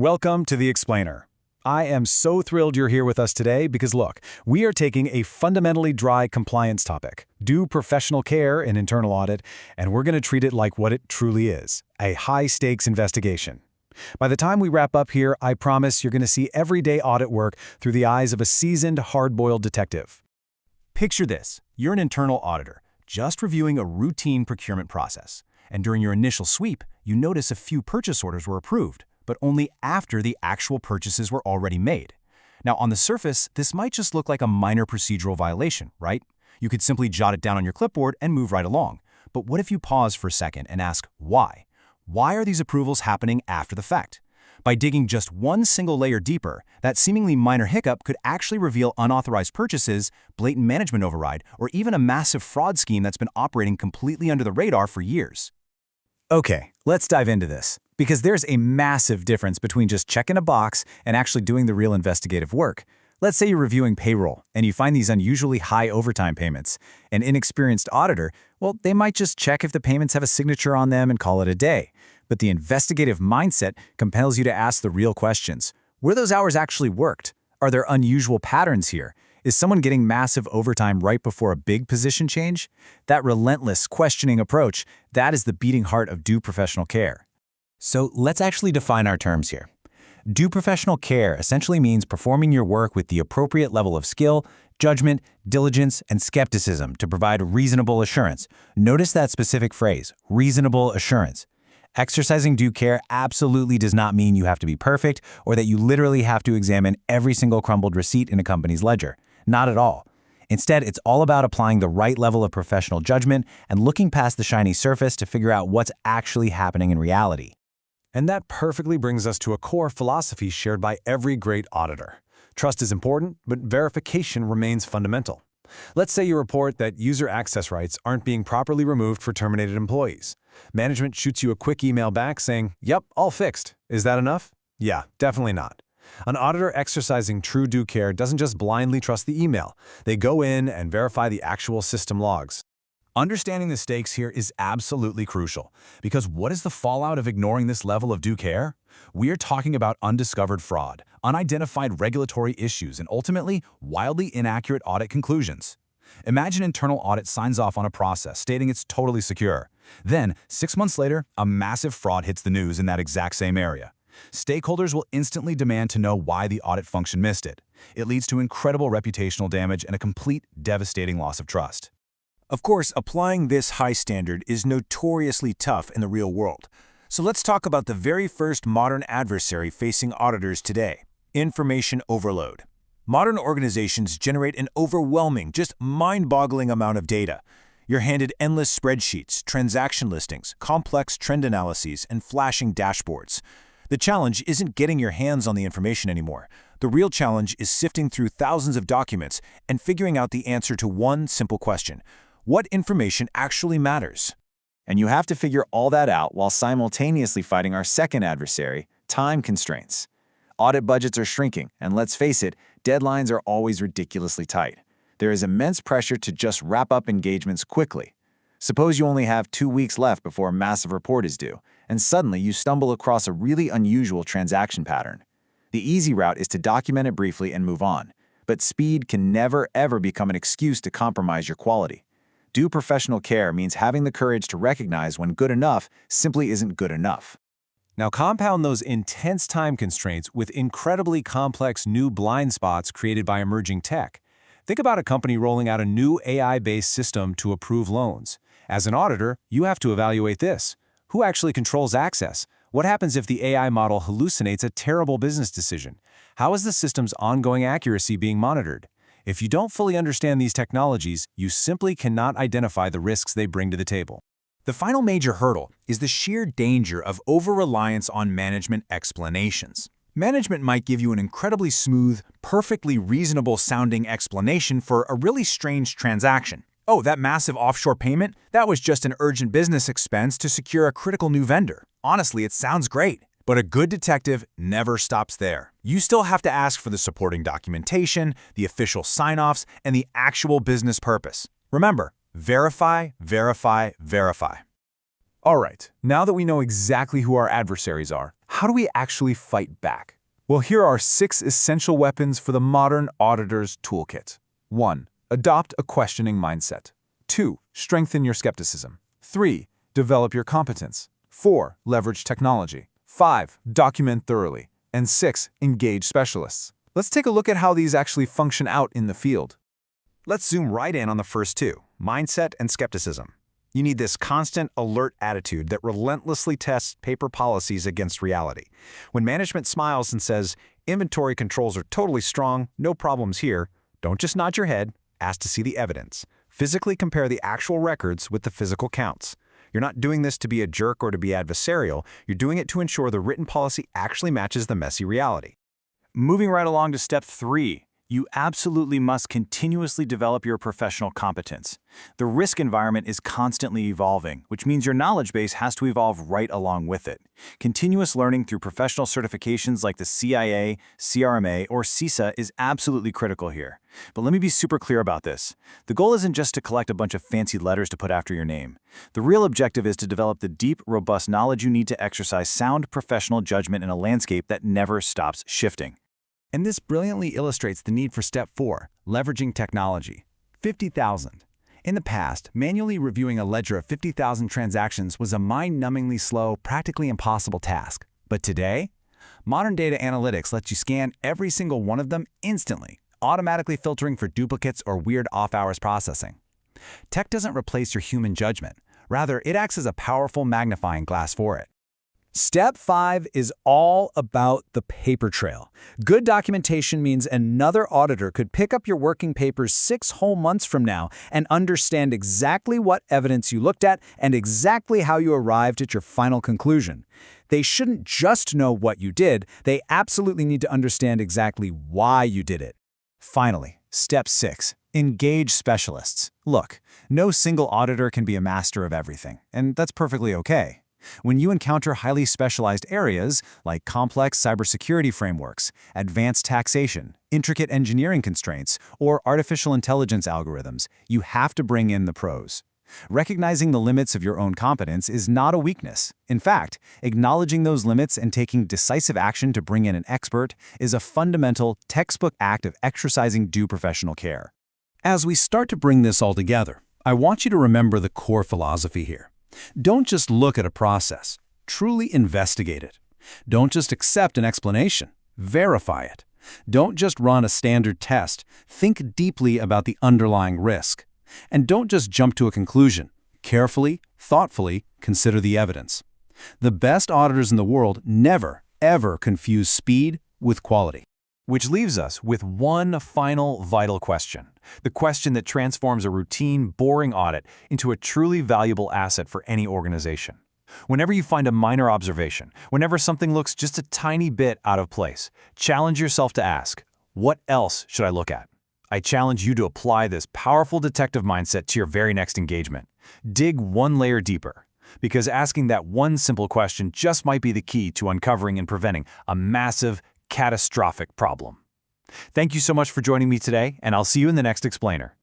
Welcome to The Explainer. I am so thrilled you're here with us today because look, we are taking a fundamentally dry compliance topic, due professional care in internal audit, and we're going to treat it like what it truly is, a high-stakes investigation. By the time we wrap up here, I promise you're going to see everyday audit work through the eyes of a seasoned, hard-boiled detective. Picture this. You're an internal auditor, just reviewing a routine procurement process. And during your initial sweep, you notice a few purchase orders were approved, but only after the actual purchases were already made. Now, on the surface, this might just look like a minor procedural violation, right? You could simply jot it down on your clipboard and move right along. But what if you pause for a second and ask, why? Why are these approvals happening after the fact? By digging just one single layer deeper, that seemingly minor hiccup could actually reveal unauthorized purchases, blatant management override, or even a massive fraud scheme that's been operating completely under the radar for years. Okay, let's dive into this, because there's a massive difference between just checking a box and actually doing the real investigative work. Let's say you're reviewing payroll and you find these unusually high overtime payments. An inexperienced auditor, well, they might just check if the payments have a signature on them and call it a day. But the investigative mindset compels you to ask the real questions. Were those hours actually worked? Are there unusual patterns here? Is someone getting massive overtime right before a big position change? That relentless questioning approach, that is the beating heart of due professional care. So let's actually define our terms here. Due professional care essentially means performing your work with the appropriate level of skill, judgment, diligence, and skepticism to provide reasonable assurance. Notice that specific phrase, reasonable assurance. Exercising due care absolutely does not mean you have to be perfect or that you literally have to examine every single crumbled receipt in a company's ledger. Not at all. Instead, it's all about applying the right level of professional judgment and looking past the shiny surface to figure out what's actually happening in reality. And that perfectly brings us to a core philosophy shared by every great auditor. Trust is important, but verification remains fundamental. Let's say you report that user access rights aren't being properly removed for terminated employees. Management shoots you a quick email back saying, "Yep, all fixed." Is that enough? Yeah, definitely not. An auditor exercising true due care doesn't just blindly trust the email. They go in and verify the actual system logs. Understanding the stakes here is absolutely crucial, because what is the fallout of ignoring this level of due care? We are talking about undiscovered fraud, unidentified regulatory issues, and ultimately, wildly inaccurate audit conclusions. Imagine internal audit signs off on a process stating it's totally secure. Then, 6 months later, a massive fraud hits the news in that exact same area. Stakeholders will instantly demand to know why the audit function missed it. It leads to incredible reputational damage and a complete, devastating loss of trust. Of course, applying this high standard is notoriously tough in the real world. So let's talk about the very first modern adversary facing auditors today: information overload. Modern organizations generate an overwhelming, just mind-boggling amount of data. You're handed endless spreadsheets, transaction listings, complex trend analyses, and flashing dashboards. The challenge isn't getting your hands on the information anymore. The real challenge is sifting through thousands of documents and figuring out the answer to one simple question: what information actually matters? And you have to figure all that out while simultaneously fighting our second adversary, time constraints. Audit budgets are shrinking, and let's face it, deadlines are always ridiculously tight. There is immense pressure to just wrap up engagements quickly. Suppose you only have 2 weeks left before a massive report is due, and suddenly you stumble across a really unusual transaction pattern. The easy route is to document it briefly and move on, but speed can never ever become an excuse to compromise your quality. Due professional care means having the courage to recognize when good enough simply isn't good enough. Now compound those intense time constraints with incredibly complex new blind spots created by emerging tech. Think about a company rolling out a new AI-based system to approve loans. As an auditor, you have to evaluate this. Who actually controls access? What happens if the AI model hallucinates a terrible business decision? How is the system's ongoing accuracy being monitored? If you don't fully understand these technologies, you simply cannot identify the risks they bring to the table. The final major hurdle is the sheer danger of over-reliance on management explanations. Management might give you an incredibly smooth, perfectly reasonable-sounding explanation for a really strange transaction. Oh, that massive offshore payment? That was just an urgent business expense to secure a critical new vendor. Honestly, it sounds great. But a good detective never stops there. You still have to ask for the supporting documentation, the official sign-offs, and the actual business purpose. Remember, verify, verify, verify. All right, now that we know exactly who our adversaries are, how do we actually fight back? Well, here are 6 essential weapons for the modern auditor's toolkit. 1. Adopt a questioning mindset. 2. Strengthen your skepticism. 3. Develop your competence. 4. Leverage technology. 5. Document thoroughly. And 6. Engage specialists. Let's take a look at how these actually function out in the field. Let's zoom right in on the first two, mindset and skepticism. You need this constant, alert attitude that relentlessly tests paper policies against reality. When management smiles and says, inventory controls are totally strong, no problems here, don't just nod your head, ask to see the evidence. Physically compare the actual records with the physical counts. You're not doing this to be a jerk or to be adversarial, you're doing it to ensure the written policy actually matches the messy reality. Moving right along to step 3. You absolutely must continuously develop your professional competence. The risk environment is constantly evolving, which means your knowledge base has to evolve right along with it. Continuous learning through professional certifications like the CIA, CRMA, or CISA is absolutely critical here. But let me be super clear about this. The goal isn't just to collect a bunch of fancy letters to put after your name. The real objective is to develop the deep, robust knowledge you need to exercise sound professional judgment in a landscape that never stops shifting. And this brilliantly illustrates the need for step 4, leveraging technology. 50,000. In the past, manually reviewing a ledger of 50,000 transactions was a mind-numbingly slow, practically impossible task. But today, modern data analytics lets you scan every single one of them instantly, automatically filtering for duplicates or weird off-hours processing. Tech doesn't replace your human judgment. Rather, it acts as a powerful magnifying glass for it. Step 5 is all about the paper trail. Good documentation means another auditor could pick up your working papers 6 whole months from now and understand exactly what evidence you looked at and exactly how you arrived at your final conclusion. They shouldn't just know what you did, they absolutely need to understand exactly why you did it. Finally, step 6. Engage specialists. Look, no single auditor can be a master of everything, and that's perfectly okay. When you encounter highly specialized areas like complex cybersecurity frameworks, advanced taxation, intricate engineering constraints, or artificial intelligence algorithms, you have to bring in the pros. Recognizing the limits of your own competence is not a weakness. In fact, acknowledging those limits and taking decisive action to bring in an expert is a fundamental, textbook act of exercising due professional care. As we start to bring this all together, I want you to remember the core philosophy here. Don't just look at a process, truly investigate it. Don't just accept an explanation, verify it. Don't just run a standard test, think deeply about the underlying risk. And don't just jump to a conclusion, carefully, thoughtfully consider the evidence. The best auditors in the world never, ever confuse speed with quality. Which leaves us with one final vital question. The question that transforms a routine, boring audit into a truly valuable asset for any organization. Whenever you find a minor observation, whenever something looks just a tiny bit out of place, challenge yourself to ask, what else should I look at? I challenge you to apply this powerful detective mindset to your very next engagement. Dig one layer deeper, because asking that one simple question just might be the key to uncovering and preventing a massive, catastrophic problem. Thank you so much for joining me today, and I'll see you in the next explainer.